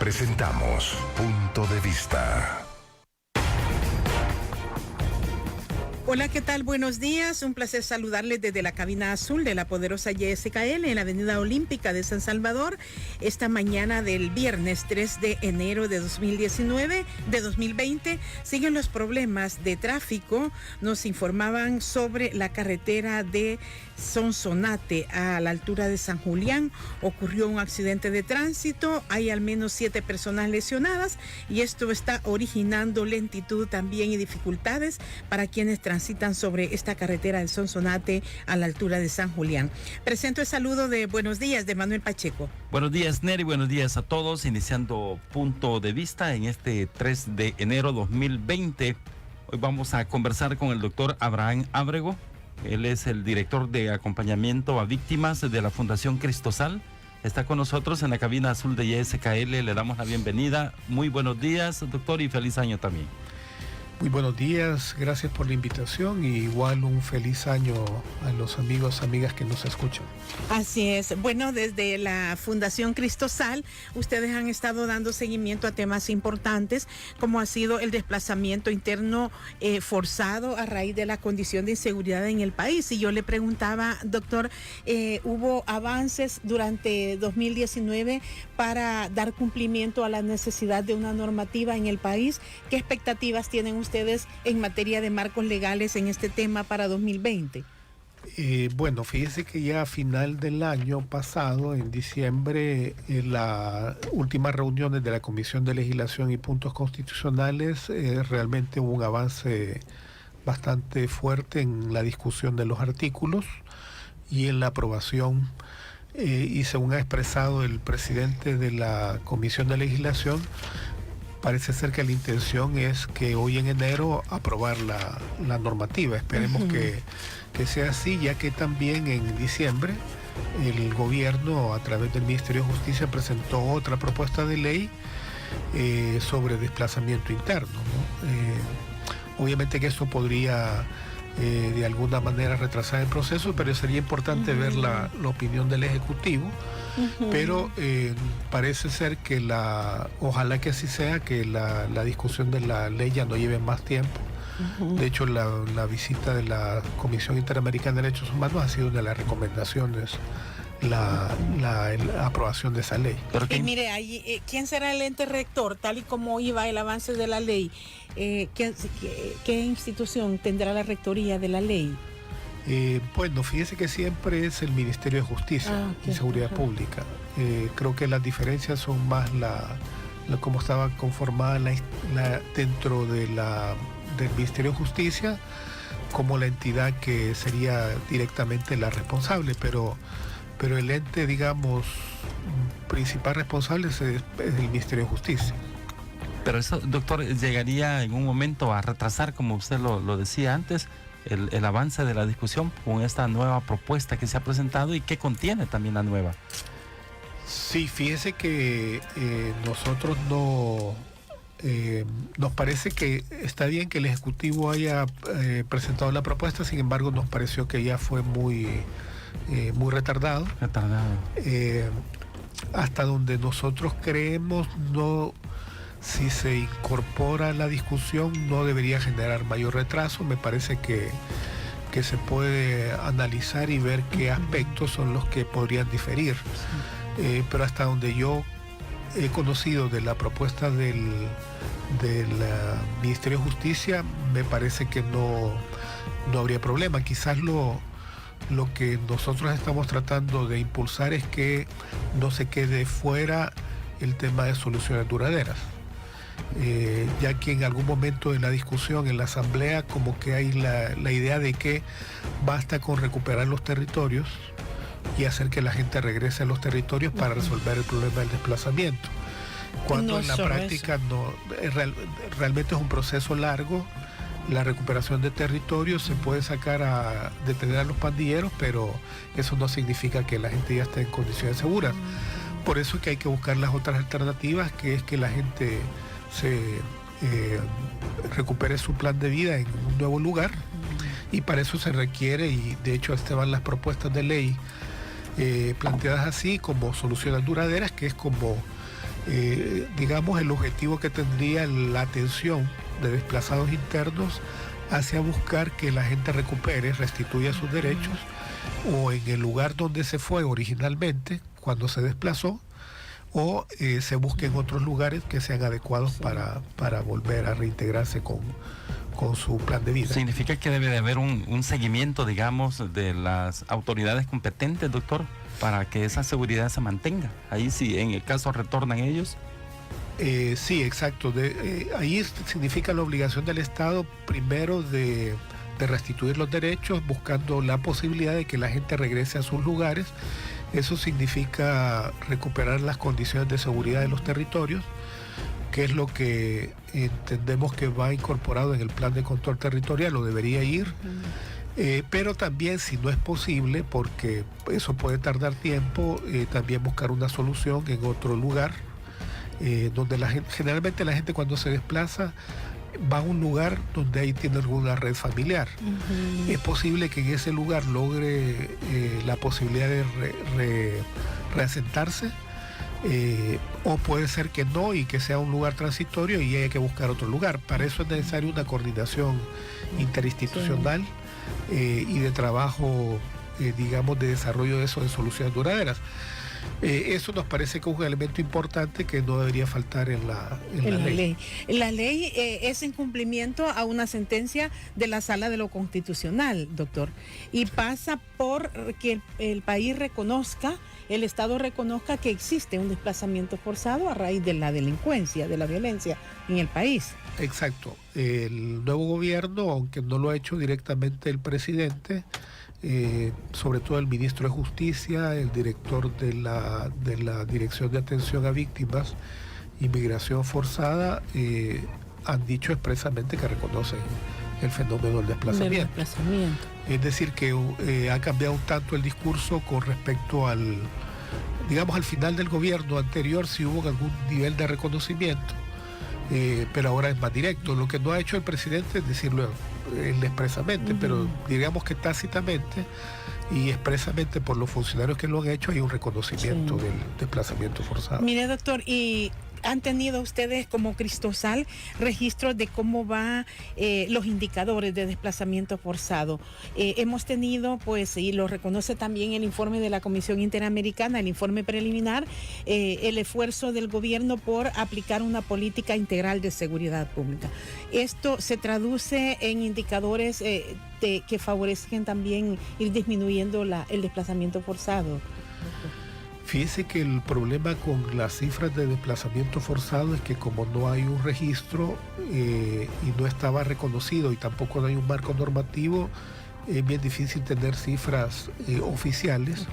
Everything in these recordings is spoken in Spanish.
Presentamos Punto de Vista. Hola, ¿qué tal? Buenos días. Un placer saludarles desde la cabina azul de la poderosa YSKL en la Avenida Olímpica de San Salvador. Esta mañana del viernes 3 de enero de 2020, siguen los problemas de tráfico. Nos informaban sobre la carretera de Sonsonate a la altura de San Julián. Ocurrió un accidente de tránsito. Hay al menos 7 personas lesionadas y esto está originando lentitud también y dificultades para quienes transitan sobre esta carretera del Sonsonate a la altura de San Julián. Presento el saludo de buenos días de Manuel Pacheco. Buenos días, Neri, buenos días a todos. Iniciando Punto de Vista en este 3 de enero 2020. Hoy vamos a conversar con el doctor Abraham Ábrego. Él es el director de acompañamiento a víctimas de la Fundación Cristosal. Está con nosotros en la cabina azul de YSKL. Le damos la bienvenida. Muy buenos días, doctor, y feliz año también. Muy buenos días, gracias por la invitación y igual un feliz año a los amigos, amigas que nos escuchan. Así es. Bueno, desde la Fundación Cristosal, ustedes han estado dando seguimiento a temas importantes, como ha sido el desplazamiento interno forzado a raíz de la condición de inseguridad en el país. Y yo le preguntaba, doctor, ¿hubo avances durante 2019 para dar cumplimiento a la necesidad de una normativa en el país? ¿Qué expectativas tienen ustedes en materia de marcos legales en este tema para 2020? Bueno, fíjese que ya a final del año pasado, en diciembre, en las últimas reuniones de la Comisión de Legislación y Puntos Constitucionales, realmente hubo un avance bastante fuerte en la discusión de los artículos y en la aprobación. Y según ha expresado el presidente de la Comisión de Legislación, parece ser que la intención es que hoy en enero aprobar la normativa. Esperemos que sea así, ya que también en diciembre el gobierno a través del Ministerio de Justicia presentó otra propuesta de ley sobre desplazamiento interno, ¿no? Obviamente que esto podría de alguna manera retrasar el proceso, pero sería importante ver la opinión del Ejecutivo. Pero parece ser que ojalá que así sea, que la discusión de la ley ya no lleve más tiempo. De hecho, la visita de la Comisión Interamericana de Derechos Humanos ha sido una de las recomendaciones, la aprobación de esa ley. Mire, ¿quién será el ente rector, tal y como iba el avance de la ley? ¿Qué institución tendrá la rectoría de la ley? Bueno, fíjese que siempre es el Ministerio de Justicia y Seguridad Pública. Creo que las diferencias son más cómo estaba conformada dentro del Ministerio de Justicia, como la entidad que sería directamente la responsable, pero el ente, digamos, principal responsable es el Ministerio de Justicia. Pero eso, doctor, llegaría en un momento a retrasar, como usted lo decía antes, el avance de la discusión con esta nueva propuesta que se ha presentado y que contiene también la nueva. Sí, fíjese que nosotros nos parece que está bien que el Ejecutivo haya presentado la propuesta, sin embargo nos pareció que ya fue muy retardado. Hasta donde nosotros creemos, si se incorpora la discusión no debería generar mayor retraso. Me parece que se puede analizar y ver qué aspectos son los que podrían diferir. Pero hasta donde yo he conocido de la propuesta del Ministerio de Justicia, me parece que no habría problema. Quizás lo que nosotros estamos tratando de impulsar es que no se quede fuera el tema de soluciones duraderas. Ya que en algún momento en la discusión en la asamblea como que hay la idea de que basta con recuperar los territorios y hacer que la gente regrese a los territorios para resolver el problema del desplazamiento, cuando en la práctica realmente es un proceso largo. La recuperación de territorios se puede sacar detener a los pandilleros, pero eso no significa que la gente ya esté en condiciones seguras. Por eso es que hay que buscar las otras alternativas, que es que la gente se recupere su plan de vida en un nuevo lugar, y para eso se requiere, y de hecho estaban las propuestas de ley planteadas así como soluciones duraderas, que es como digamos, el objetivo que tendría la atención de desplazados internos hacia buscar que la gente recupere, restituya sus derechos, o en el lugar donde se fue originalmente, cuando se desplazó, o se busquen otros lugares que sean adecuados para volver a reintegrarse con su plan de vida. ¿Significa que debe de haber un seguimiento, digamos, de las autoridades competentes, doctor, para que esa seguridad se mantenga? Ahí sí, en el caso retornan ellos. Sí, exacto. Ahí significa la obligación del Estado, primero, de restituir los derechos, buscando la posibilidad de que la gente regrese a sus lugares. Eso significa recuperar las condiciones de seguridad de los territorios, que es lo que entendemos que va incorporado en el plan de control territorial, o debería ir. Pero también, si no es posible, porque eso puede tardar tiempo, también buscar una solución en otro lugar, donde generalmente la gente, cuando se desplaza, va a un lugar donde ahí tiene alguna red familiar. Es posible que en ese lugar logre la posibilidad de reasentarse, o puede ser que no, y que sea un lugar transitorio y haya que buscar otro lugar. Para eso es necesaria una coordinación interinstitucional y de trabajo, digamos, de desarrollo de eso, de soluciones duraderas. Eso nos parece que es un elemento importante que no debería faltar en la ley. La ley es en cumplimiento a una sentencia de la Sala de lo Constitucional, doctor, y pasa por que el país reconozca, el Estado reconozca que existe un desplazamiento forzado a raíz de la delincuencia, de la violencia en el país. Exacto. El nuevo gobierno, aunque no lo ha hecho directamente el presidente, sobre todo el ministro de Justicia, el director de la Dirección de Atención a Víctimas y Migración Forzada, han dicho expresamente que reconocen el fenómeno del desplazamiento. Es decir, que ha cambiado un tanto el discurso con respecto al final del gobierno anterior. Sí hubo algún nivel de reconocimiento, pero ahora es más directo. Lo que no ha hecho el presidente es decirlo expresamente, pero digamos que tácitamente y expresamente por los funcionarios que lo han hecho hay un reconocimiento del desplazamiento forzado. Mire, doctor, y ¿han tenido ustedes como Cristosal registros de cómo va los indicadores de desplazamiento forzado? Hemos tenido, pues, y lo reconoce también el informe de la Comisión Interamericana, el informe preliminar, el esfuerzo del gobierno por aplicar una política integral de seguridad pública. Esto se traduce en indicadores que favorecen también ir disminuyendo el desplazamiento forzado. Fíjese que el problema con las cifras de desplazamiento forzado es que, como no hay un registro y no estaba reconocido y tampoco no hay un marco normativo, es bien difícil tener cifras oficiales.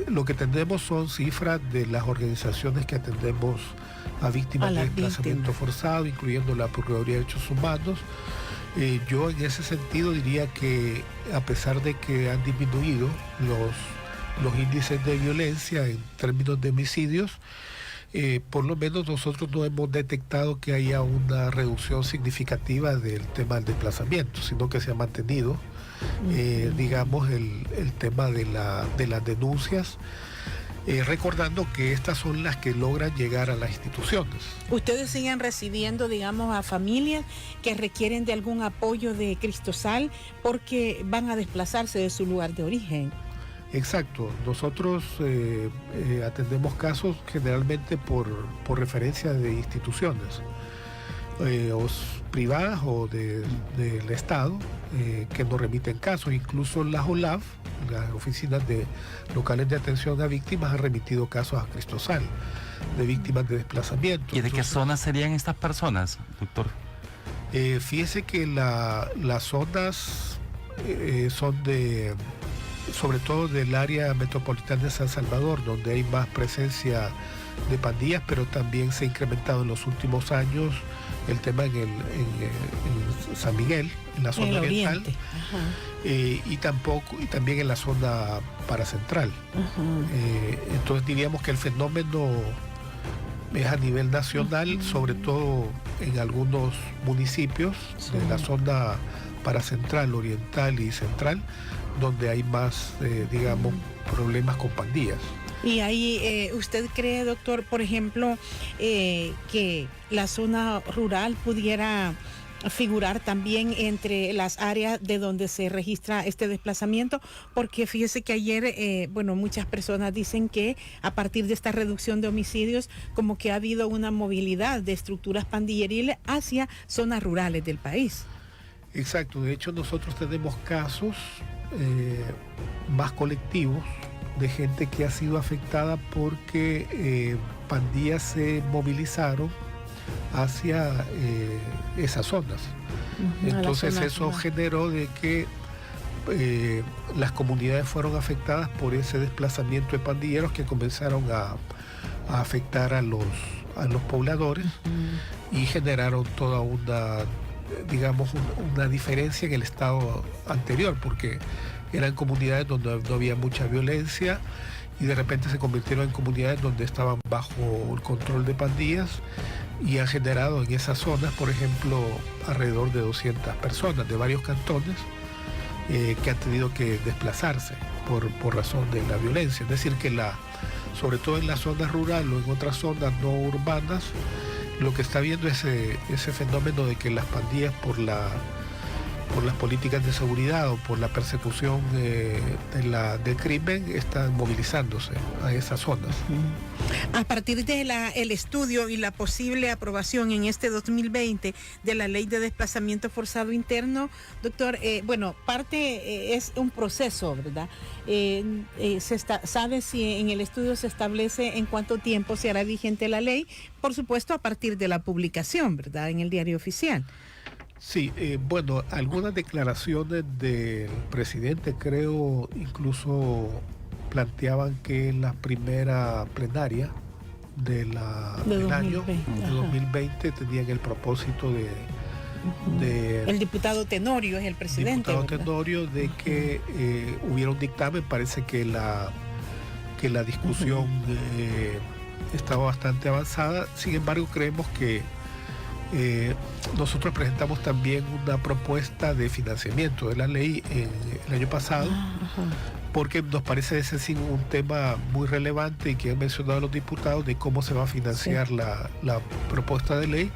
Lo que tenemos son cifras de las organizaciones que atendemos a víctimas de desplazamiento forzado, incluyendo la Procuraduría de Derechos Humanos. Yo, en ese sentido, diría que, a pesar de que han disminuido los índices de violencia en términos de homicidios, por lo menos nosotros no hemos detectado que haya una reducción significativa del tema del desplazamiento, sino que se ha mantenido, digamos, el tema de las denuncias, recordando que estas son las que logran llegar a las instituciones. ¿Ustedes siguen recibiendo, digamos, a familias que requieren de algún apoyo de Cristosal porque van a desplazarse de su lugar de origen? Exacto. Nosotros atendemos casos generalmente por referencia de instituciones privadas o del Estado, que nos remiten casos. Incluso las OLAV, las oficinas locales de atención a víctimas, han remitido casos a Cristosal de víctimas de desplazamiento. ¿Y de qué zonas serían estas personas, doctor? Fíjese que las zonas son sobre todo del área metropolitana de San Salvador, donde hay más presencia de pandillas, pero también se ha incrementado en los últimos años el tema en San Miguel, en la zona oriental, y también en la zona paracentral. Entonces diríamos que el fenómeno es a nivel nacional, sobre todo en algunos municipios de la zona paracentral, oriental y central, donde hay más, digamos, problemas con pandillas. Y ahí, ¿usted cree, doctor, por ejemplo, que la zona rural pudiera figurar también entre las áreas de donde se registra este desplazamiento? Porque fíjese que ayer, muchas personas dicen que a partir de esta reducción de homicidios, como que ha habido una movilidad de estructuras pandilleriles hacia zonas rurales del país. Exacto, de hecho nosotros tenemos casos más colectivos de gente que ha sido afectada porque pandillas se movilizaron hacia esas zonas. Entonces eso generó de que las comunidades fueron afectadas por ese desplazamiento de pandilleros que comenzaron a afectar a los pobladores y generaron toda una diferencia en el estado anterior, porque eran comunidades donde no había mucha violencia y de repente se convirtieron en comunidades donde estaban bajo el control de pandillas y han generado en esas zonas, por ejemplo, alrededor de 200 personas de varios cantones que han tenido que desplazarse por razón de la violencia. Es decir, que sobre todo en la zona rural o en otras zonas no urbanas, lo que está viendo es ese fenómeno de que las pandillas por las políticas de seguridad o por la persecución del crimen están movilizándose a esas zonas. A partir de el estudio y la posible aprobación en este 2020 de la ley de desplazamiento forzado interno, doctor, parte es un proceso, ¿verdad? ¿Sabe si en el estudio se establece en cuánto tiempo se hará vigente la ley? Por supuesto, a partir de la publicación, ¿verdad?, en el Diario Oficial. Sí, algunas declaraciones del presidente, creo, incluso planteaban que la primera plenaria del año de 2020 tenían el propósito de el diputado Tenorio es el presidente. Diputado Tenorio, de que hubiera un dictamen. Parece que la discusión estaba bastante avanzada. Sin embargo, creemos que nosotros presentamos también una propuesta de financiamiento de la ley el año pasado, porque nos parece ese sí un tema muy relevante y que han mencionado los diputados de cómo se va a financiar la propuesta de ley.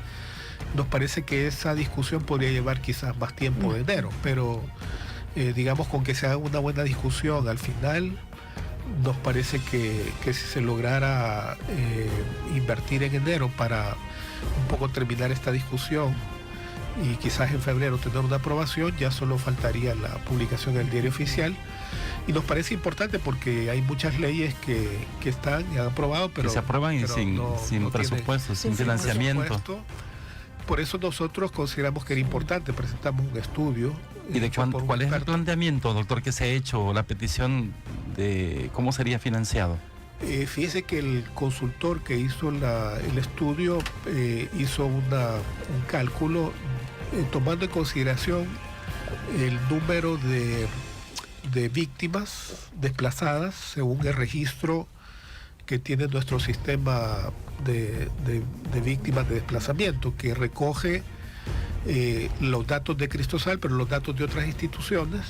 Nos parece que esa discusión podría llevar quizás más tiempo de enero, pero con que se haga una buena discusión al final, nos parece que si se lograra invertir en enero para un poco terminar esta discusión y quizás en febrero tener una aprobación, ya solo faltaría la publicación en el Diario Oficial. Y nos parece importante porque hay muchas leyes que están y han aprobado, pero que se aprueban sin presupuesto, sin financiamiento. Por eso nosotros consideramos que era importante, presentamos un estudio. ¿Y de cuál es el planteamiento, doctor, que se ha hecho, la petición de cómo sería financiado? Fíjese que el consultor que hizo el estudio hizo un cálculo tomando en consideración el número de víctimas desplazadas según el registro que tiene nuestro sistema de víctimas de desplazamiento, que recoge los datos de Cristosal, pero los datos de otras instituciones,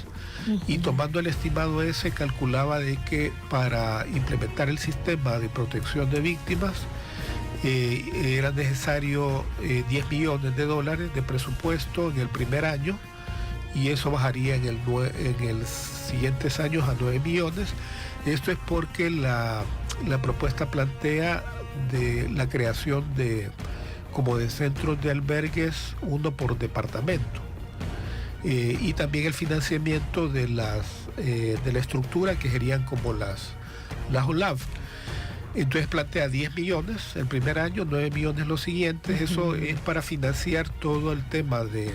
y tomando el estimado ese, calculaba de que para implementar el sistema de protección de víctimas era necesario $10 millones de presupuesto en el primer año, y eso bajaría en el siguientes años a 9 millones. Esto es porque la propuesta plantea de la creación de centros de albergues, uno por departamento, y también el financiamiento de la estructura, que serían como las OLAV. Entonces plantea 10 millones el primer año, 9 millones los siguientes. Eso es para financiar todo el tema de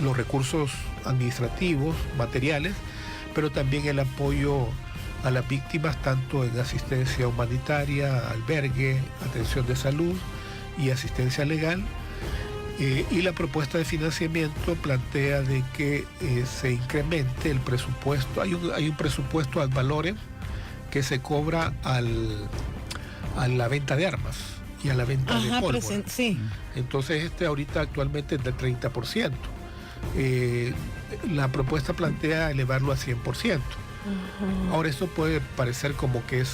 los recursos administrativos, materiales, pero también el apoyo a las víctimas, tanto en asistencia humanitaria, albergue, atención de salud y asistencia legal. Y la propuesta de financiamiento plantea de que se incremente el presupuesto. Hay un presupuesto ad valorem que se cobra a la venta de armas y a la venta de pólvora. Sí. Entonces ahorita actualmente es del 30%. La propuesta plantea elevarlo a 100%. Ahora, esto puede parecer como que es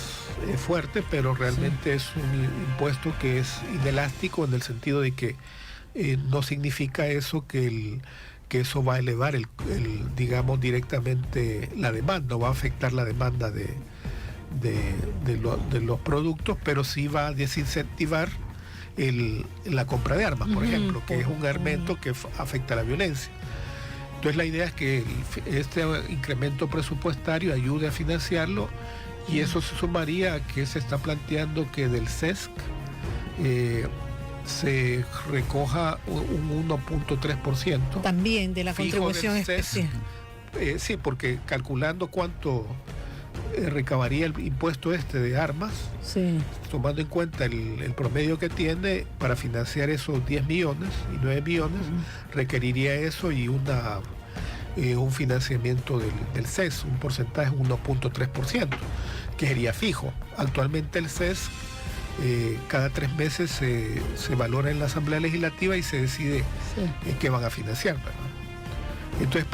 fuerte, pero realmente es un impuesto que es inelástico, en el sentido de que no significa eso que eso va a elevar digamos, directamente la demanda, o va a afectar la demanda de los productos, pero sí va a desincentivar la compra de armas, por ejemplo, que es un elemento que afecta a la violencia. Entonces la idea es que este incremento presupuestario ayude a financiarlo, y eso se sumaría a que se está planteando que del CESC se recoja un 1.3%. También de la contribución especial. Sí, porque calculando cuánto recabaría el impuesto de armas, sí, tomando en cuenta el promedio que tiene para financiar esos 10 millones y 9 millones, requeriría eso y un financiamiento del CES, un porcentaje 1.3%, que sería fijo. Actualmente el CES cada 3 meses se valora en la Asamblea Legislativa y se decide qué van a financiar, ¿verdad? Entonces,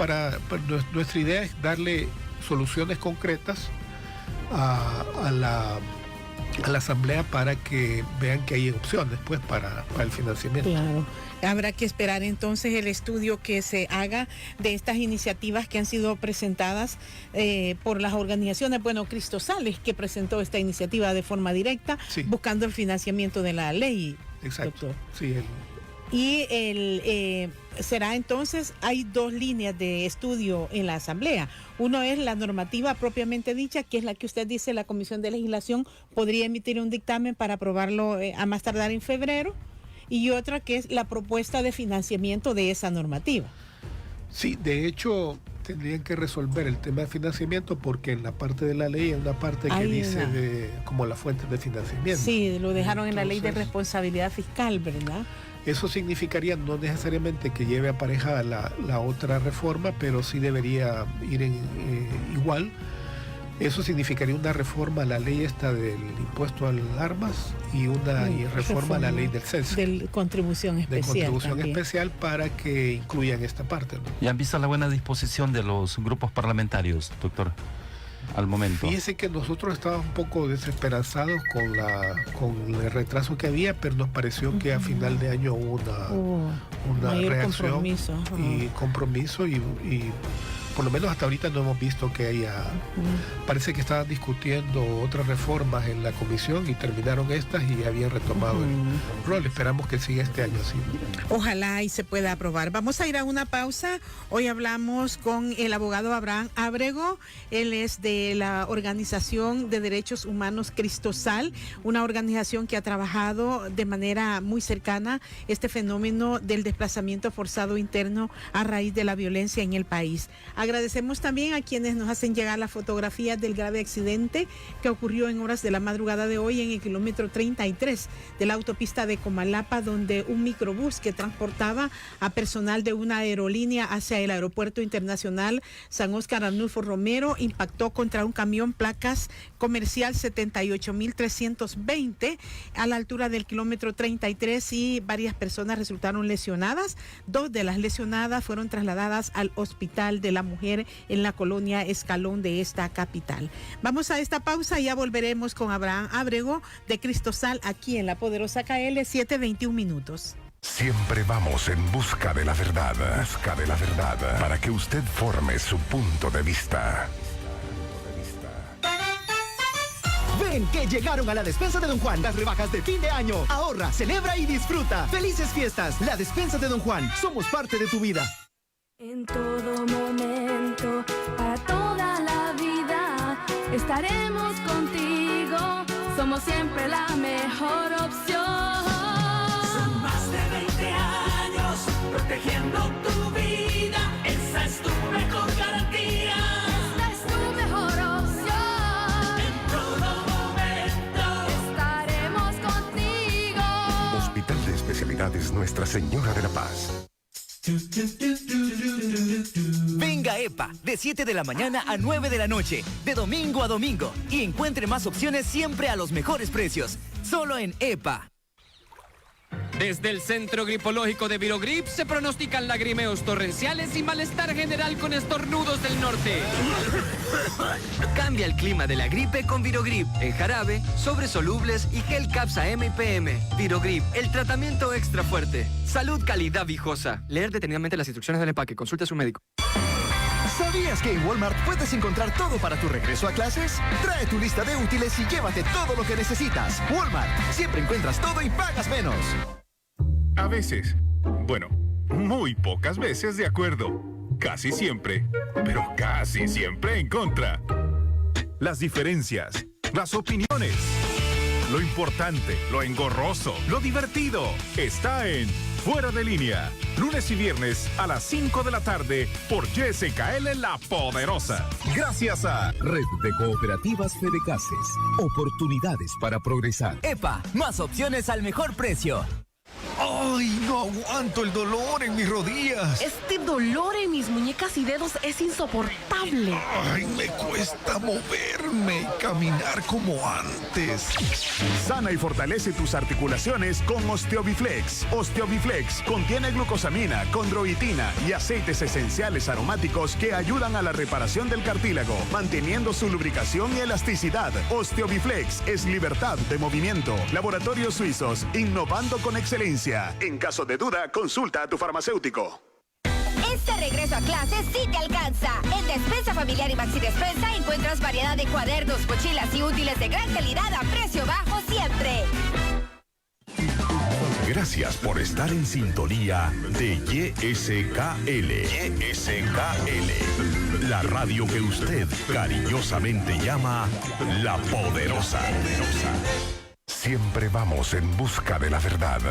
nuestra idea es darle soluciones concretas a la Asamblea para que vean que hay opciones, pues, para el financiamiento. Claro. Habrá que esperar entonces el estudio que se haga de estas iniciativas que han sido presentadas por las organizaciones, Cristosal, que presentó esta iniciativa de forma directa, sí, buscando el financiamiento de la ley. Exacto. Doctor. Sí, y será entonces, hay 2 líneas de estudio en la Asamblea. Uno es la normativa propiamente dicha, que es la que usted dice, la Comisión de Legislación podría emitir un dictamen para aprobarlo a más tardar en febrero, y otra que es la propuesta de financiamiento de esa normativa. Sí, de hecho tendrían que resolver el tema de financiamiento, porque en la parte de la ley hay una parte que dice como las fuentes de financiamiento. Sí, lo dejaron en la ley de responsabilidad fiscal, ¿verdad? Eso significaría no necesariamente que lleve aparejada la otra reforma, pero sí debería ir igual. Eso significaría una reforma a la ley del impuesto a las armas y una reforma a la ley del CES. De contribución especial. De contribución especial, para que incluyan esta parte, ¿no? ¿Y han visto la buena disposición de los grupos parlamentarios, doctor, al momento? Fíjese que nosotros estábamos un poco desesperanzados con el retraso que había, pero nos pareció que a final de año hubo una reacción compromiso y por lo menos hasta ahorita no hemos visto que haya... Parece que estaban discutiendo otras reformas en la comisión y terminaron estas y habían retomado el rol. Esperamos que siga este año así. Ojalá y se pueda aprobar. Vamos a ir a una pausa. Hoy hablamos con el abogado Abraham Ábrego. Él es de la Organización de Derechos Humanos Cristosal, una organización que ha trabajado de manera muy cercana este fenómeno del desplazamiento forzado interno a raíz de la violencia en el país. Agradecemos también a quienes nos hacen llegar las fotografías del grave accidente que ocurrió en horas de la madrugada de hoy en el kilómetro 33 de la autopista de Comalapa, donde un microbús que transportaba a personal de una aerolínea hacia el Aeropuerto Internacional San Óscar Arnulfo Romero impactó contra un camión placas comercial 78.320 a la altura del kilómetro 33, y varias personas resultaron lesionadas. 2 de las lesionadas fueron trasladadas al Hospital de la Mujer en la colonia Escalón de esta capital. Vamos a esta pausa y ya volveremos con Abraham Ábrego de Cristosal aquí en la poderosa KL 7:21 minutos. Siempre vamos en busca de la verdad, para que usted forme su punto de vista. Ven que llegaron a la despensa de Don Juan las rebajas de fin de año. Ahorra, celebra y disfruta. ¡Felices fiestas! La despensa de Don Juan. Somos parte de tu vida. En todo momento, para toda la vida, estaremos contigo. Somos siempre la mejor opción. Son más de 20 años protegiendo tu vida. Esa es tu mejor garantía. Esta es tu mejor opción. En todo momento estaremos contigo. Hospital de Especialidades Nuestra Señora de la Paz. Venga EPA, de 7 de la mañana a 9 de la noche, de domingo a domingo, y encuentre más opciones siempre a los mejores precios. Solo en EPA. Desde el Centro Gripológico de Virogrip se pronostican lagrimeos torrenciales y malestar general con estornudos del norte. Cambia el clima de la gripe con Virogrip, en jarabe, sobres solubles y gel Capsa M y PM. Virogrip, el tratamiento extra fuerte. Salud, calidad, viejosa. Leer detenidamente las instrucciones del empaque. Consulte a su médico. ¿Sabías que en Walmart puedes encontrar todo para tu regreso a clases? Trae tu lista de útiles y llévate todo lo que necesitas. Walmart, siempre encuentras todo y pagas menos. A veces. Bueno, muy pocas veces de acuerdo. Casi siempre, pero casi siempre en contra. Las diferencias, las opiniones. Lo importante, lo engorroso, lo divertido, está en Fuera de Línea. Lunes y viernes a las 5 de la tarde por YSKL La Poderosa. Gracias a Red de Cooperativas Fedecases. Oportunidades para progresar. EPA, más opciones al mejor precio. ¡Ay, no aguanto el dolor en mis rodillas! Este dolor en mis muñecas y dedos es insoportable. ¡Ay, me cuesta moverme y caminar como antes! Sana y fortalece tus articulaciones con Osteobiflex. Osteobiflex contiene glucosamina, condroitina y aceites esenciales aromáticos que ayudan a la reparación del cartílago, manteniendo su lubricación y elasticidad. Osteobiflex es libertad de movimiento. Laboratorios Suizos, innovando con excelencia. En caso de duda, consulta a tu farmacéutico. Este regreso a clases sí te alcanza. En Despensa Familiar y Maxi Despensa encuentras variedad de cuadernos, mochilas y útiles de gran calidad a precio bajo siempre. Gracias por estar en sintonía de YSKL. YSKL, la radio que usted cariñosamente llama La Poderosa. Siempre vamos en busca de la verdad,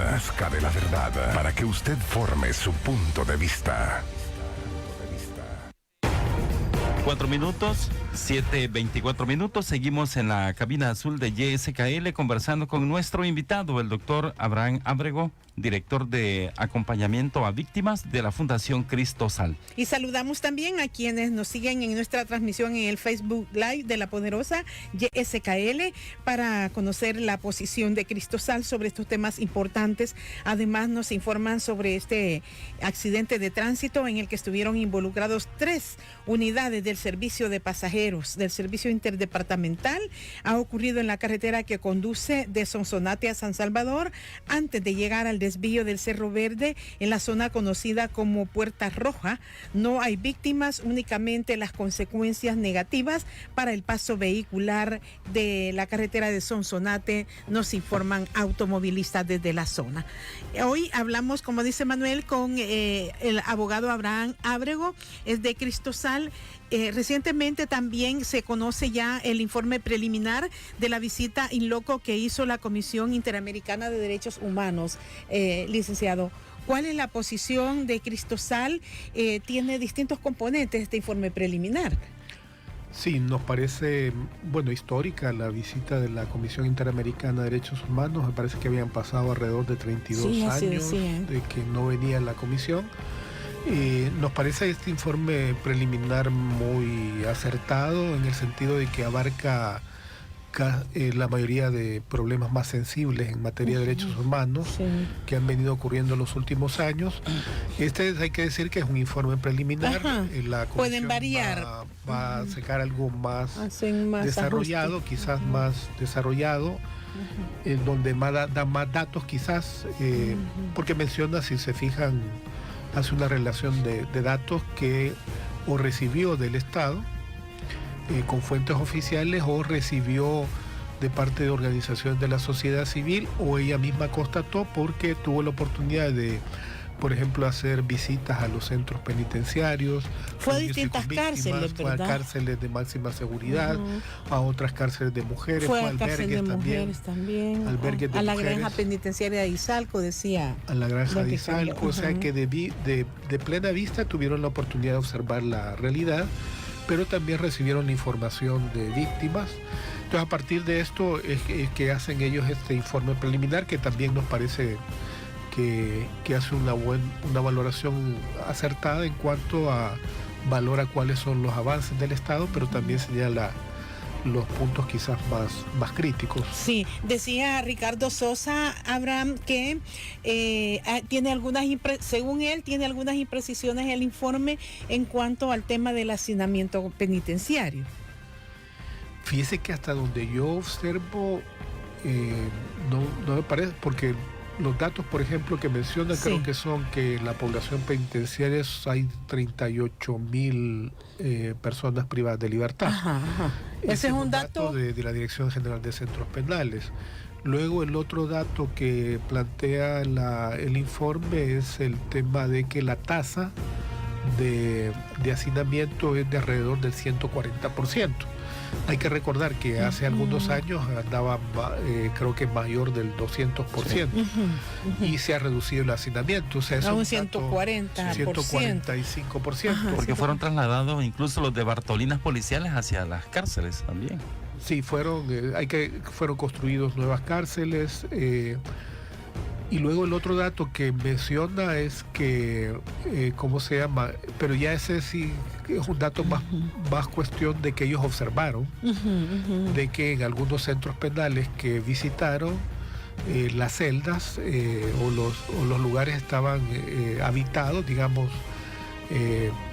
para que usted forme su punto de vista. 4 minutos, 7:24 minutos. Seguimos en la cabina azul de YSKL conversando con nuestro invitado, el doctor Abraham Ábrego, director de acompañamiento a víctimas de la Fundación Cristo Sal. Y saludamos también a quienes nos siguen en nuestra transmisión en el Facebook Live de La Poderosa YSKL para conocer la posición de Cristo Sal sobre estos temas importantes. Además nos informan sobre este accidente de tránsito en el que estuvieron involucrados 3 unidades del servicio de pasajeros del servicio interdepartamental. Ha ocurrido en la carretera que conduce de Sonsonate a San Salvador antes de llegar al desvío del Cerro Verde en la zona conocida como Puerta Roja. No hay víctimas, únicamente las consecuencias negativas para el paso vehicular de la carretera de Sonsonate, nos informan automovilistas desde la zona. Hoy hablamos, como dice Manuel, con el abogado Abraham Ábrego, es de Cristo Sal. Recientemente también se conoce ya el informe preliminar de la visita in loco que hizo la Comisión Interamericana de Derechos Humanos. Licenciado, ¿cuál es la posición de Cristo Sal? Tiene distintos componentes este informe preliminar. Sí, nos parece, histórica la visita de la Comisión Interamericana de Derechos Humanos. Me parece que habían pasado alrededor de 32 años de que no venía la comisión. Nos parece este informe preliminar muy acertado en el sentido de que abarca la mayoría de problemas más sensibles en materia de derechos humanos que han venido ocurriendo en los últimos años. Hay que decir que es un informe preliminar. La pueden variar. Va a sacar algo más desarrollado, quizás más desarrollado, donde da más datos quizás, porque menciona, si se fijan, hace una relación de datos que o recibió del Estado con fuentes oficiales o recibió de parte de organizaciones de la sociedad civil o ella misma constató porque tuvo la oportunidad de, por ejemplo, hacer visitas a los centros penitenciarios. Fue a distintas cárceles, fue a cárceles de máxima seguridad, a otras cárceles de mujeres, fue a cárceles de mujeres también, albergues de a la mujeres, granja penitenciaria de Izalco, decía. A la granja de Izalco, o sea que de plena vista tuvieron la oportunidad de observar la realidad, pero también recibieron la información de víctimas. Entonces, a partir de esto es que hacen ellos este informe preliminar, que también nos parece que hace una valoración acertada en cuanto a valora cuáles son los avances del Estado, pero también señala los puntos quizás más críticos. Sí, decía Ricardo Sosa, Abraham, que tiene según él, tiene algunas imprecisiones en el informe en cuanto al tema del hacinamiento penitenciario. Fíjese que hasta donde yo observo, no me parece, porque los datos, por ejemplo, que menciona, sí, creo que son que la población penitenciaria hay 38,000 personas privadas de libertad. Ajá. Ese es un dato de la Dirección General de Centros Penales. Luego el otro dato que plantea el informe es el tema de que la tasa de hacinamiento es de alrededor del 140%. Hay que recordar que hace algunos años andaba creo que mayor del 200%, y se ha reducido el hacinamiento, o sea, es a un 145%. Porque fueron trasladados incluso los de Bartolinas policiales hacia las cárceles también. Sí, fueron construidos nuevas cárceles. Y luego el otro dato que menciona es que, ¿cómo se llama? Pero ya ese sí es un dato más cuestión de que ellos observaron, de que en algunos centros penales que visitaron, las celdas o los lugares estaban habitados, digamos,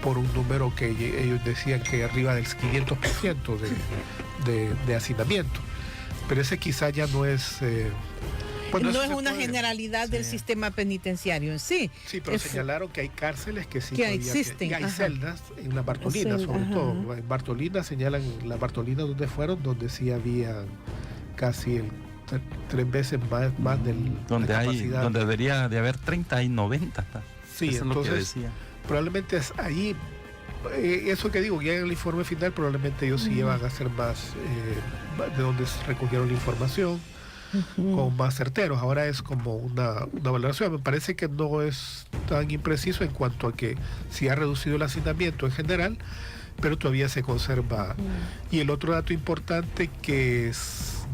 por un número que ellos decían que arriba del 500% de hacinamiento. Pero ese quizá ya no es... no es una generalidad del sistema penitenciario en sí. Sí, pero señalaron que hay cárceles que sí que existen. Que hay celdas en la Bartolina, sobre todo. En Bartolina señalan la Bartolina donde fueron, donde sí había casi 3 veces más del donde la hay capacidad. Donde debería de haber 30 y 90. Sí, eso entonces es lo que decía. Probablemente es ahí. Eso que digo, ya en el informe final probablemente ellos sí van a hacer más de donde se recogieron la información, como más certeros. Ahora es como una valoración. Me parece que no es tan impreciso en cuanto a que sí ha reducido el hacinamiento en general, pero todavía se conserva. Y el otro dato importante que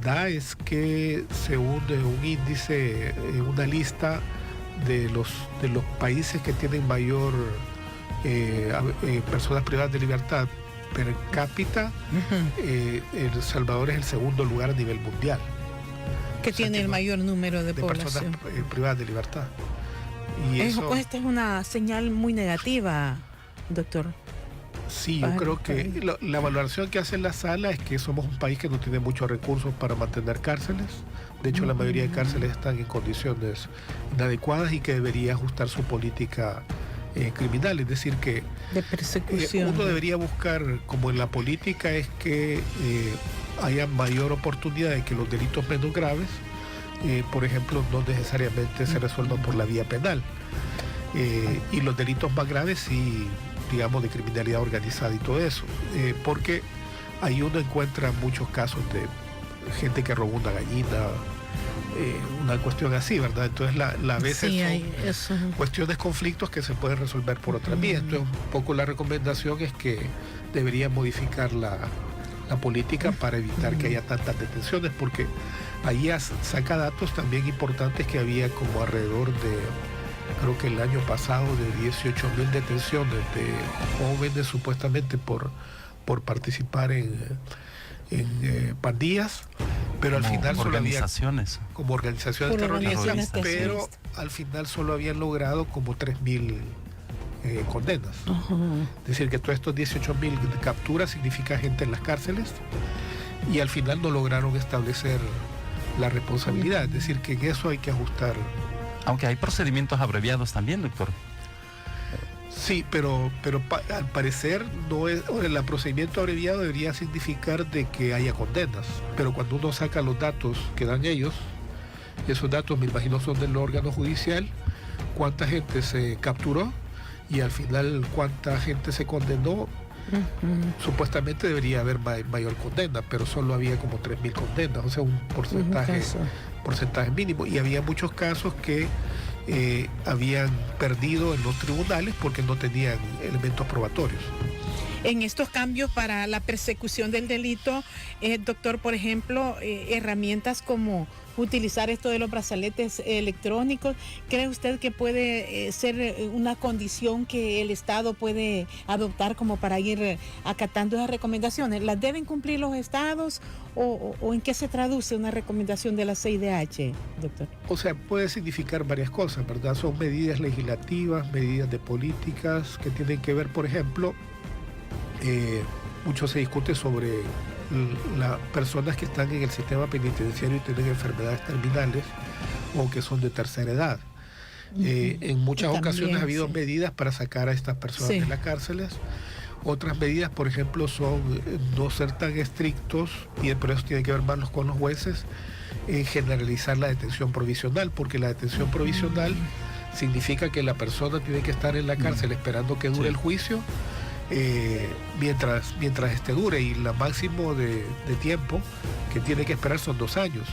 da es que según un índice, una lista de los países que tienen mayor personas privadas de libertad per cápita, El Salvador es el segundo lugar a nivel mundial. Que tiene el mayor número de población. Personas privadas de libertad. Y esta es una señal muy negativa, doctor. Sí, yo creo que la valoración que hace la sala es que somos un país que no tiene muchos recursos para mantener cárceles. De hecho, la mayoría de cárceles están en condiciones inadecuadas y que debería ajustar su política criminal. Es decir, que de persecución. Uno debería buscar, como en la política, es que haya mayor oportunidad de que los delitos menos graves, por ejemplo, no necesariamente se resuelvan por la vía penal. Y los delitos más graves sí, digamos, de criminalidad organizada y todo eso. Porque ahí uno encuentra muchos casos de gente que robó una gallina, una cuestión así, ¿verdad? Entonces a veces son cuestiones, conflictos que se pueden resolver por otra vía. Entonces un poco la recomendación es que debería modificar la política para evitar que haya tantas detenciones, porque ahí saca datos también importantes que había como alrededor de, creo que el año pasado, de 18,000 detenciones de jóvenes supuestamente por participar en pandillas, pero al final solo había como organizaciones terroristas, pero al final solo habían logrado como 3,000 condenas. Es decir, que todos estos 18,000 capturas significa gente en las cárceles, y al final no lograron establecer la responsabilidad. Es decir, que en eso hay que ajustar. Aunque hay procedimientos abreviados también, doctor. Sí, pero al parecer no es, el procedimiento abreviado debería significar de que haya condenas, pero cuando uno saca los datos que dan ellos, esos datos me imagino son del órgano judicial, cuánta gente se capturó y al final cuánta gente se condenó. Supuestamente debería haber mayor condena, pero solo había como 3,000 condenas, o sea, un porcentaje mínimo, y había muchos casos que habían perdido en los tribunales porque no tenían elementos probatorios. En estos cambios para la persecución del delito, doctor, por ejemplo, herramientas como utilizar esto de los brazaletes electrónicos, ¿cree usted que puede ser una condición que el Estado puede adoptar como para ir acatando esas recomendaciones? ¿Las deben cumplir los estados o en qué se traduce una recomendación de la CIDH, doctor? O sea, puede significar varias cosas, ¿verdad? Son medidas legislativas, medidas de políticas que tienen que ver, por ejemplo, mucho se discute sobre las personas que están en el sistema penitenciario y tienen enfermedades terminales o que son de tercera edad. En muchas ocasiones ha habido medidas para sacar a estas personas de las cárceles. Otras medidas, por ejemplo, son no ser tan estrictos, y por eso tiene que ver más con los jueces, en generalizar la detención provisional, porque la detención provisional significa que la persona tiene que estar en la cárcel esperando que dure el juicio mientras este dure, y la máximo de tiempo que tiene que esperar son 2 años.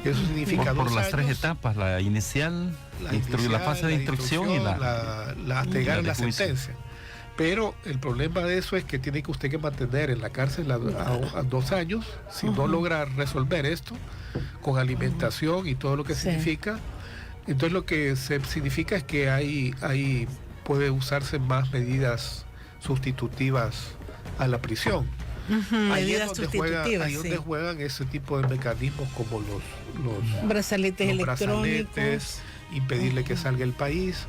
Eso significa por las 3 etapas, la inicial, la fase de instrucción y hasta llegar a la sentencia. Pero el problema de eso es que tiene que usted que mantener en la cárcel a 2 años. Si no logra resolver esto con alimentación y todo lo que significa, entonces lo que significa es que ahí puede usarse más medidas sustitutivas a la prisión. Ahí es donde juegan ese tipo de mecanismos como los brazaletes electrónicos, impedirle que salga del país.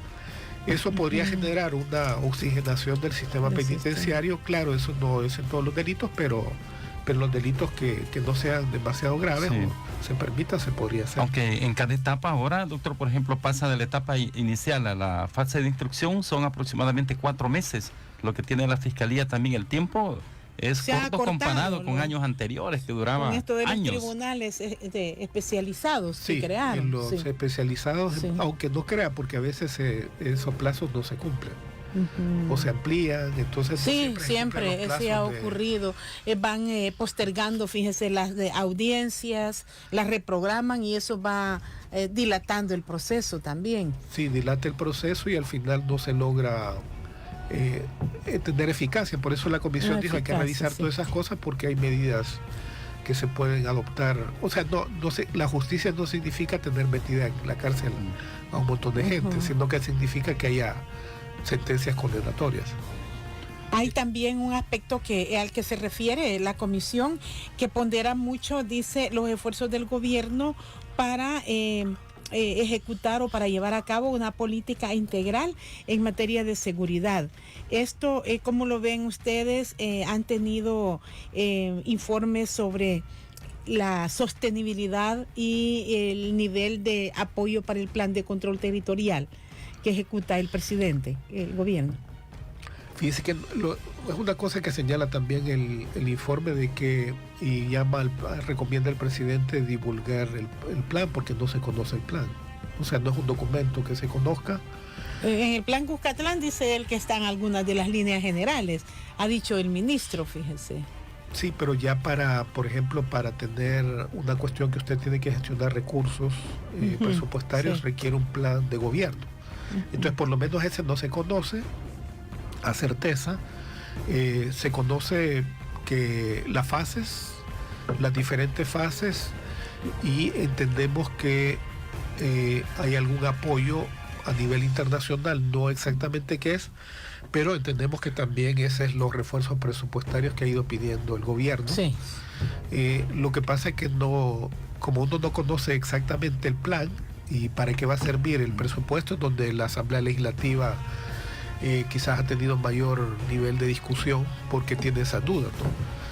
Eso podría generar una oxigenación del sistema penitenciario. Claro, eso no es en todos los delitos, pero los delitos que no sean demasiado graves o se permita, se podría hacer. Aunque en cada etapa ahora, doctor, por ejemplo, pasa de la etapa inicial a la fase de instrucción, son aproximadamente 4 meses. Lo que tiene la Fiscalía también, el tiempo es corto comparado con años anteriores que duraban con esto de años. Los tribunales especializados se crearon. Los especializados, aunque no crea, porque a veces esos plazos no se cumplen. O se amplían, entonces siempre sí ha ocurrido. Van postergando, fíjese, las audiencias, las reprograman y eso va dilatando el proceso también. Sí, dilata el proceso y al final no se logra tener eficacia. Por eso la comisión dijo hay que revisar todas esas cosas, porque hay medidas que se pueden adoptar. O sea, la justicia no significa tener metida en la cárcel a un montón de gente, sino que significa que haya sentencias condenatorias. Hay también un aspecto al que se refiere la comisión, que pondera mucho, dice, los esfuerzos del gobierno para ejecutar o para llevar a cabo una política integral en materia de seguridad. Esto, ¿cómo lo ven ustedes? ¿Han tenido informes sobre la sostenibilidad y el nivel de apoyo para el plan de control territorial que ejecuta el presidente, el gobierno? Fíjese que es una cosa que señala también el informe de que recomienda al presidente divulgar el plan, porque no se conoce el plan. O sea, no es un documento que se conozca. En el plan Cuscatlán dice él que están algunas de las líneas generales, ha dicho el ministro, fíjese. Sí, pero ya por ejemplo, para tener una cuestión que usted tiene que gestionar recursos presupuestarios, requiere un plan de gobierno. Entonces, por lo menos ese no se conoce a certeza. Se conoce que las diferentes fases, y entendemos que hay algún apoyo a nivel internacional, no exactamente qué es, pero entendemos que también ese es los refuerzos presupuestarios que ha ido pidiendo el gobierno. Lo que pasa es que como uno no conoce exactamente el plan y para qué va a servir el presupuesto, donde la Asamblea Legislativa quizás ha tenido mayor nivel de discusión porque tiene esas dudas, ¿no?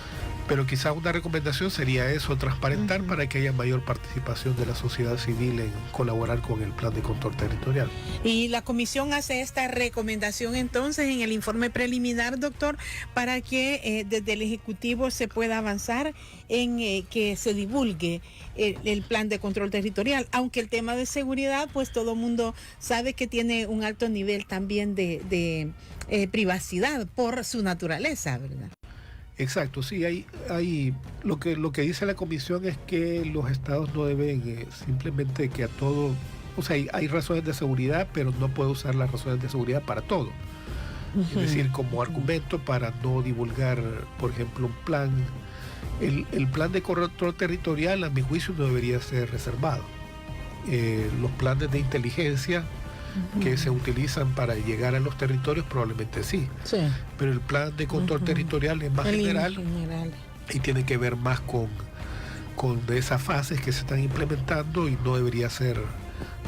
Pero quizás una recomendación sería eso, transparentar para que haya mayor participación de la sociedad civil en colaborar con el plan de control territorial. Y la comisión hace esta recomendación entonces en el informe preliminar, doctor, para que desde el Ejecutivo se pueda avanzar en que se divulgue el plan de control territorial, aunque el tema de seguridad, pues todo mundo sabe que tiene un alto nivel también de privacidad por su naturaleza, ¿verdad? Exacto, sí, hay lo que dice la comisión es que los estados no deben simplemente que a todo, o sea, hay razones de seguridad, pero no puede usar las razones de seguridad para todo. Es decir, como argumento para no divulgar, por ejemplo, un plan. El plan de control territorial, a mi juicio, no debería ser reservado. Los planes de inteligencia que se utilizan para llegar a los territorios probablemente sí. Pero el plan de control territorial es más general y tiene que ver más con esas fases que se están implementando y no debería ser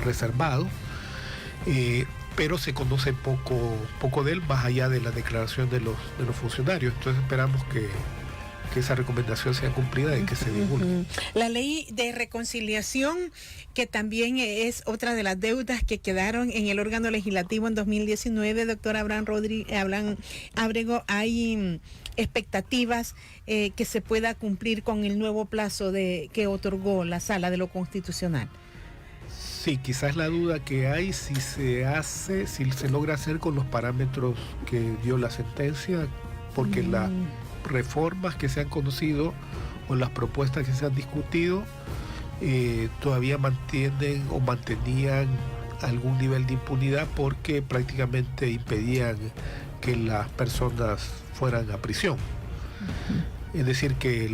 reservado. Pero se conoce poco de él, más allá de la declaración de los funcionarios. Entonces esperamos que esa recomendación sea cumplida y que se divulgue. La ley de reconciliación, que también es otra de las deudas que quedaron en el órgano legislativo en 2019, doctor Abraham Ábrego, hay expectativas que se pueda cumplir con el nuevo plazo que otorgó la Sala de lo Constitucional. Sí, quizás la duda que hay si se logra hacer con los parámetros que dio la sentencia, porque las reformas que se han conocido o las propuestas que se han discutido todavía mantenían algún nivel de impunidad porque prácticamente impedían que las personas fueran a prisión. Es decir, que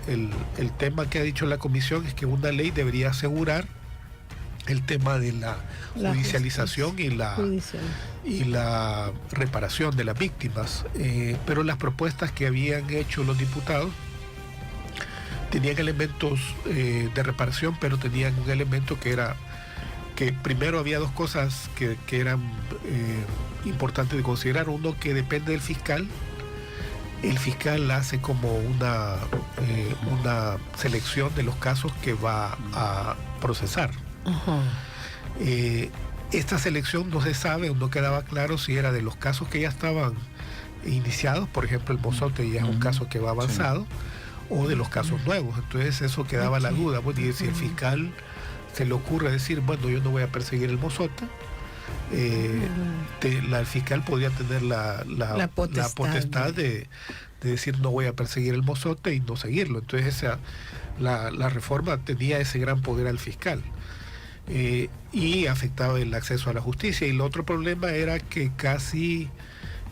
el tema que ha dicho la comisión es que una ley debería asegurar el tema de la judicialización y la reparación de las víctimas, pero las propuestas que habían hecho los diputados tenían elementos de reparación, pero tenían un elemento que era que primero había dos cosas que eran importantes de considerar. Uno, que depende del fiscal. El fiscal hace como una selección de los casos que va a procesar. Esta selección no se sabe, no quedaba claro si era de los casos que ya estaban iniciados, por ejemplo el Mozote ya es un caso que va avanzado, o de los casos nuevos. Entonces eso quedaba la duda, pues, y si el fiscal se le ocurre decir, bueno, yo no voy a perseguir el Mozote, el fiscal podría tener la potestad de decir no voy a perseguir el Mozote y no seguirlo. Entonces la reforma tenía ese gran poder al fiscal. Y afectaba el acceso a la justicia. Y el otro problema era que casi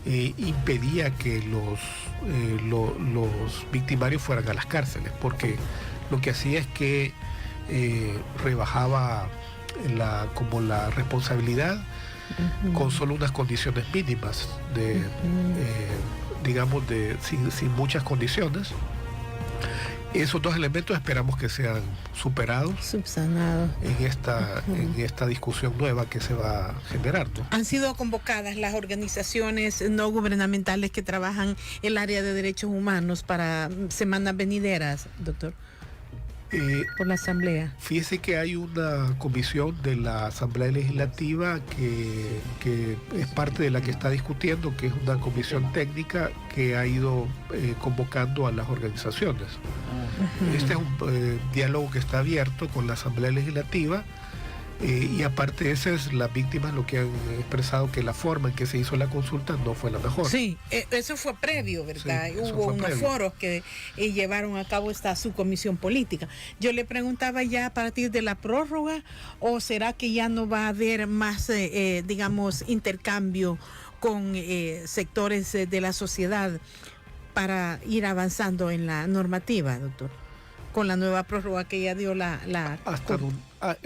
impedía que los victimarios fueran a las cárceles, porque lo que hacía es que rebajaba la responsabilidad con solo unas condiciones mínimas, sin muchas condiciones. Esos dos elementos esperamos que sean subsanados en esta discusión nueva que se va a generar, ¿no? ¿Han sido convocadas las organizaciones no gubernamentales que trabajan en el área de derechos humanos para semanas venideras, doctor? Por la Asamblea. Fíjese que hay una comisión de la Asamblea Legislativa que es parte de la que está discutiendo, que es una comisión técnica que ha ido convocando a las organizaciones. Este es un diálogo que está abierto con la Asamblea Legislativa. Y aparte de eso, las víctimas lo que han expresado que la forma en que se hizo la consulta no fue la mejor. Sí, eso fue previo, ¿verdad? Sí, hubo unos foros que llevaron a cabo esta subcomisión política. Yo le preguntaba ya a partir de la prórroga, ¿o será que ya no va a haber más, intercambio con sectores de la sociedad para ir avanzando en la normativa, doctor? Con la nueva prórroga que ya dio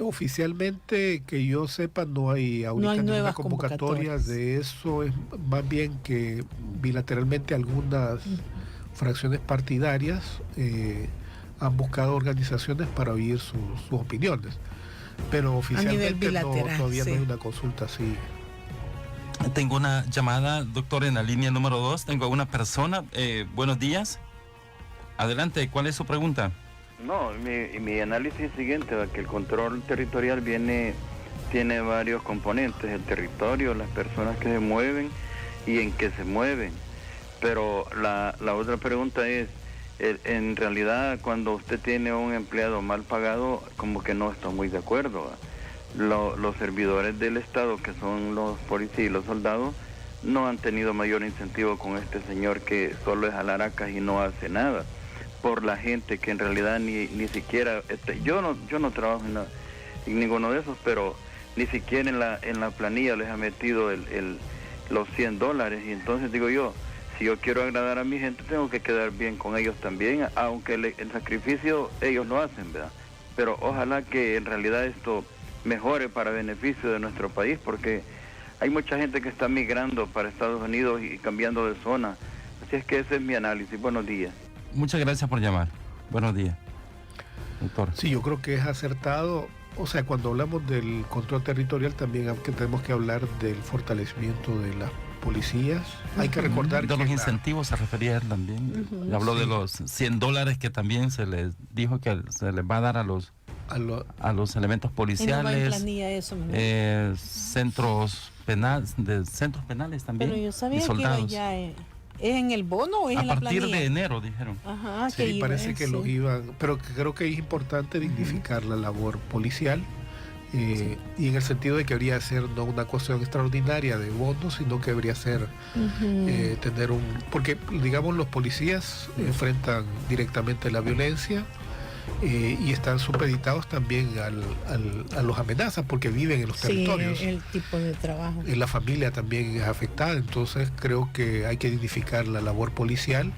oficialmente, que yo sepa, no hay ahorita ninguna convocatoria de eso. Es más bien que bilateralmente algunas fracciones partidarias han buscado organizaciones para oír sus opiniones, pero oficialmente todavía no hay una consulta así. Tengo una llamada, doctor, en la línea número 2. Tengo a una persona. Buenos días. Adelante, ¿cuál es su pregunta? No, mi análisis es siguiente, que el control territorial tiene varios componentes: el territorio, las personas que se mueven y en qué se mueven. Pero la otra pregunta es, en realidad, cuando usted tiene un empleado mal pagado, como que no está muy de acuerdo. Los servidores del Estado, que son los policías y los soldados, no han tenido mayor incentivo con este señor que solo es alaracas y no hace nada por la gente, que en realidad ni siquiera, yo no trabajo en ninguno de esos, pero ni siquiera en la planilla les ha metido los $100. Y entonces digo yo, si yo quiero agradar a mi gente, tengo que quedar bien con ellos también, aunque el sacrificio ellos lo hacen, ¿verdad? Pero ojalá que en realidad esto mejore para beneficio de nuestro país, porque hay mucha gente que está migrando para Estados Unidos y cambiando de zona. Así es que ese es mi análisis. Buenos días. Muchas gracias por llamar. Buenos días, doctor. Sí, yo creo que es acertado. O sea, cuando hablamos del control territorial también tenemos que hablar del fortalecimiento de las policías. Hay que recordar de los incentivos se refería él también. Habló de los $100 que también se les dijo que se les va a dar a los elementos policiales, centros penales también. Pero yo sabía que iba ya ¿es en el bono o es en la planilla? A partir de enero dijeron. Ajá, sí, parece que los iban, pero creo que es importante dignificar la labor policial. Y en el sentido de que debería ser no una cuestión extraordinaria de bonos, sino que debería ser tener porque digamos los policías enfrentan directamente la violencia y están supeditados también a los amenazas porque viven en los territorios. El tipo de trabajo. La familia también es afectada, entonces creo que hay que dignificar la labor policial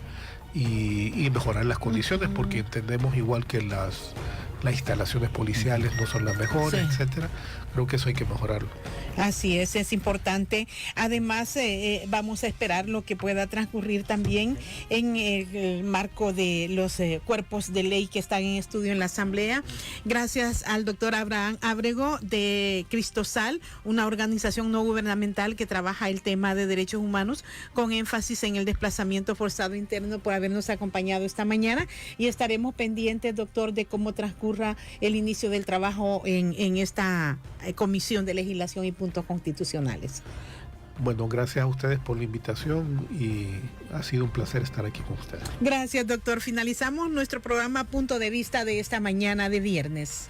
y mejorar las condiciones, porque entendemos igual que las instalaciones policiales no son las mejores, etcétera. Creo que eso hay que mejorarlo. Así es importante. Además, vamos a esperar lo que pueda transcurrir también en el marco de los cuerpos de ley que están en estudio en la Asamblea. Gracias al doctor Abraham Ábrego de Cristosal, una organización no gubernamental que trabaja el tema de derechos humanos con énfasis en el desplazamiento forzado interno, por habernos acompañado esta mañana, y estaremos pendientes, doctor, de cómo transcurra el inicio del trabajo en esta Comisión de Legislación y Puntos Constitucionales. Bueno, gracias a ustedes por la invitación y ha sido un placer estar aquí con ustedes. Gracias, doctor. Finalizamos nuestro programa Punto de Vista de esta mañana de viernes.